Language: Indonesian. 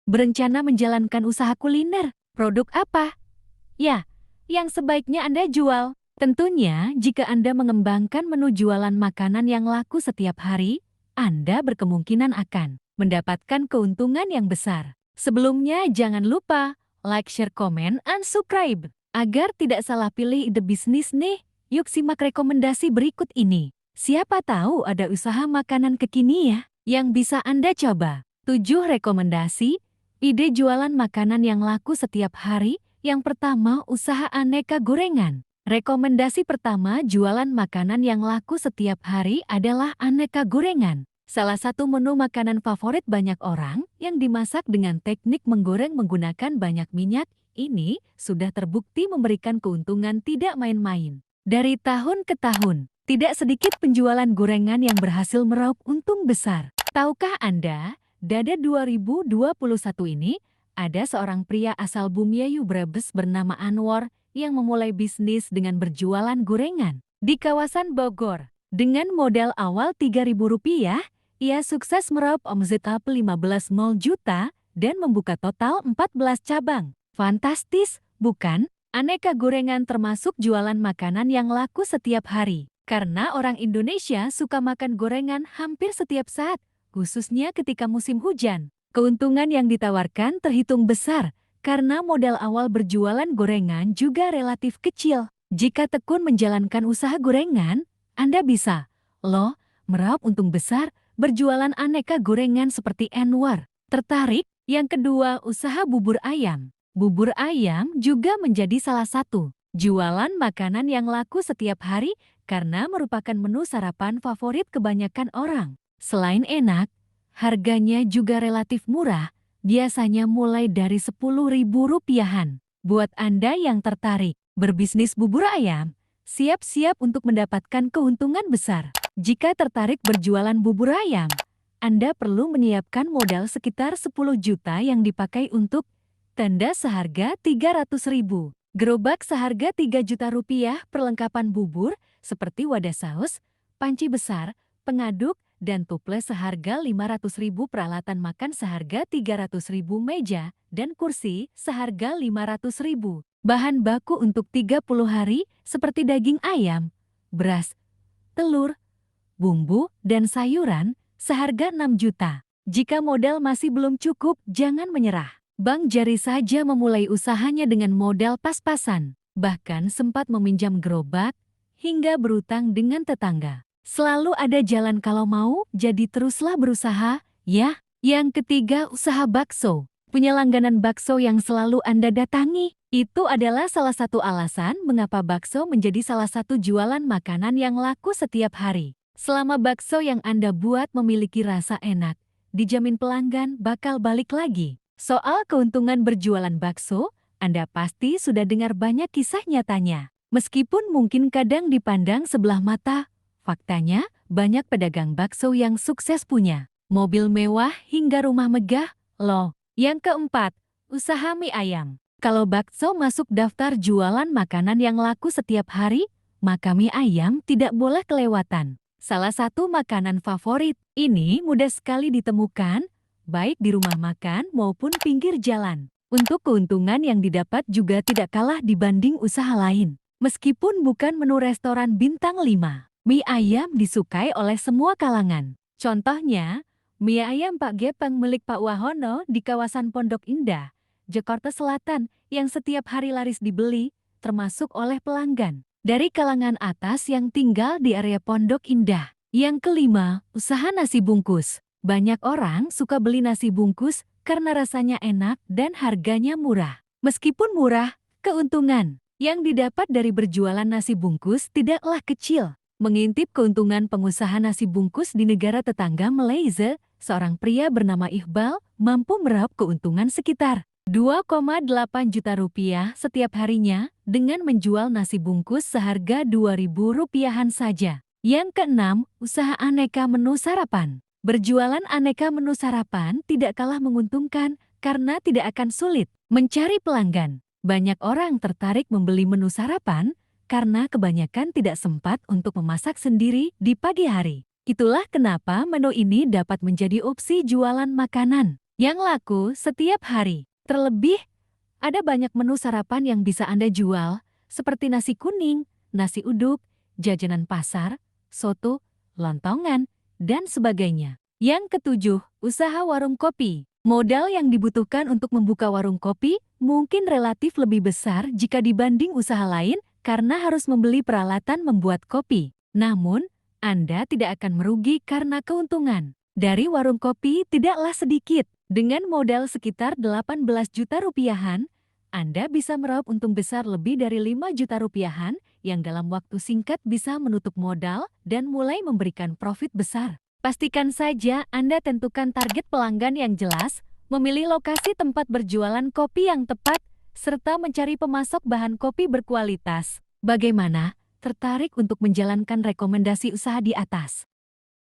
Berencana menjalankan usaha kuliner. Produk apa? Ya, yang sebaiknya Anda jual. Tentunya, jika Anda mengembangkan menu jualan makanan yang laku setiap hari, Anda berkemungkinan akan mendapatkan keuntungan yang besar. Sebelumnya, jangan lupa like, share, komen, and subscribe. Agar tidak salah pilih ide bisnis nih, yuk simak rekomendasi berikut ini. Siapa tahu ada usaha makanan kekinian yang bisa Anda coba. 7 rekomendasi ide jualan makanan yang laku setiap hari. Yang pertama, usaha aneka gorengan. Rekomendasi pertama jualan makanan yang laku setiap hari adalah aneka gorengan. Salah satu menu makanan favorit banyak orang yang dimasak dengan teknik menggoreng menggunakan banyak minyak, ini sudah terbukti memberikan keuntungan tidak main-main. Dari tahun ke tahun, tidak sedikit penjualan gorengan yang berhasil meraup untung besar. Tahukah Anda, Dada 2021 ini, ada seorang pria asal Bumiayu Brebes bernama Anwar yang memulai bisnis dengan berjualan gorengan di kawasan Bogor. Dengan modal awal Rp3.000, ia sukses meraup omset 15 juta dan membuka total 14 cabang. Fantastis, bukan? Aneka gorengan termasuk jualan makanan yang laku setiap hari. Karena orang Indonesia suka makan gorengan hampir setiap saat, khususnya ketika musim hujan. Keuntungan yang ditawarkan terhitung besar, karena modal awal berjualan gorengan juga relatif kecil. Jika tekun menjalankan usaha gorengan, Anda bisa, meraup untung besar, berjualan aneka gorengan seperti Anwar. Tertarik? Yang kedua, usaha bubur ayam. Bubur ayam juga menjadi salah satu jualan makanan yang laku setiap hari karena merupakan menu sarapan favorit kebanyakan orang. Selain enak, harganya juga relatif murah, biasanya mulai dari Rp10.000-an. Buat Anda yang tertarik berbisnis bubur ayam, siap-siap untuk mendapatkan keuntungan besar. Jika tertarik berjualan bubur ayam, Anda perlu menyiapkan modal sekitar 10 juta yang dipakai untuk tenda seharga Rp300.000, gerobak seharga Rp3 juta, perlengkapan bubur seperti wadah saus, panci besar, pengaduk, dan tuples seharga Rp500.000, peralatan makan seharga Rp300.000, meja dan kursi seharga Rp500.000. Bahan baku untuk 30 hari seperti daging ayam, beras, telur, bumbu, dan sayuran seharga Rp6 juta. Jika modal masih belum cukup, jangan menyerah. Bang Jari saja memulai usahanya dengan modal pas-pasan, bahkan sempat meminjam gerobak hingga berutang dengan tetangga. Selalu ada jalan kalau mau, jadi teruslah berusaha, ya. Yang ketiga, usaha bakso. Punya langganan bakso yang selalu Anda datangi. Itu adalah salah satu alasan mengapa bakso menjadi salah satu jualan makanan yang laku setiap hari. Selama bakso yang Anda buat memiliki rasa enak, dijamin pelanggan bakal balik lagi. Soal keuntungan berjualan bakso, Anda pasti sudah dengar banyak kisah nyatanya. Meskipun mungkin kadang dipandang sebelah mata, faktanya banyak pedagang bakso yang sukses punya mobil mewah hingga rumah megah, loh. Yang keempat, usaha mie ayam. Kalau bakso masuk daftar jualan makanan yang laku setiap hari, maka mie ayam tidak boleh kelewatan. Salah satu makanan favorit, ini mudah sekali ditemukan, baik di rumah makan maupun pinggir jalan. Untuk keuntungan yang didapat juga tidak kalah dibanding usaha lain. Meskipun bukan menu restoran bintang 5, mie ayam disukai oleh semua kalangan. Contohnya, mie ayam Pak Gepeng milik Pak Wahono di kawasan Pondok Indah, Jakarta Selatan, yang setiap hari laris dibeli, termasuk oleh pelanggan dari kalangan atas yang tinggal di area Pondok Indah. Yang kelima, usaha nasi bungkus. Banyak orang suka beli nasi bungkus karena rasanya enak dan harganya murah. Meskipun murah, keuntungan yang didapat dari berjualan nasi bungkus tidaklah kecil. Mengintip keuntungan pengusaha nasi bungkus di negara tetangga Malaysia, seorang pria bernama Iqbal mampu meraup keuntungan sekitar Rp2,8 juta setiap harinya dengan menjual nasi bungkus seharga Rp2.000-an saja. Yang keenam, usaha aneka menu sarapan. Berjualan aneka menu sarapan tidak kalah menguntungkan karena tidak akan sulit mencari pelanggan. Banyak orang tertarik membeli menu sarapan karena kebanyakan tidak sempat untuk memasak sendiri di pagi hari. Itulah kenapa menu ini dapat menjadi opsi jualan makanan yang laku setiap hari. Terlebih, ada banyak menu sarapan yang bisa Anda jual, seperti nasi kuning, nasi uduk, jajanan pasar, soto, lontongan, dan sebagainya. Yang ketujuh, usaha warung kopi. Modal yang dibutuhkan untuk membuka warung kopi mungkin relatif lebih besar jika dibanding usaha lain karena harus membeli peralatan membuat kopi. Namun, Anda tidak akan merugi karena keuntungan dari warung kopi tidaklah sedikit. Dengan modal sekitar 18 juta rupiahan, Anda bisa meraup untung besar lebih dari 5 juta rupiahan yang dalam waktu singkat bisa menutup modal dan mulai memberikan profit besar. Pastikan saja Anda tentukan target pelanggan yang jelas, memilih lokasi tempat berjualan kopi yang tepat, serta mencari pemasok bahan kopi berkualitas. Bagaimana? Tertarik untuk menjalankan rekomendasi usaha di atas?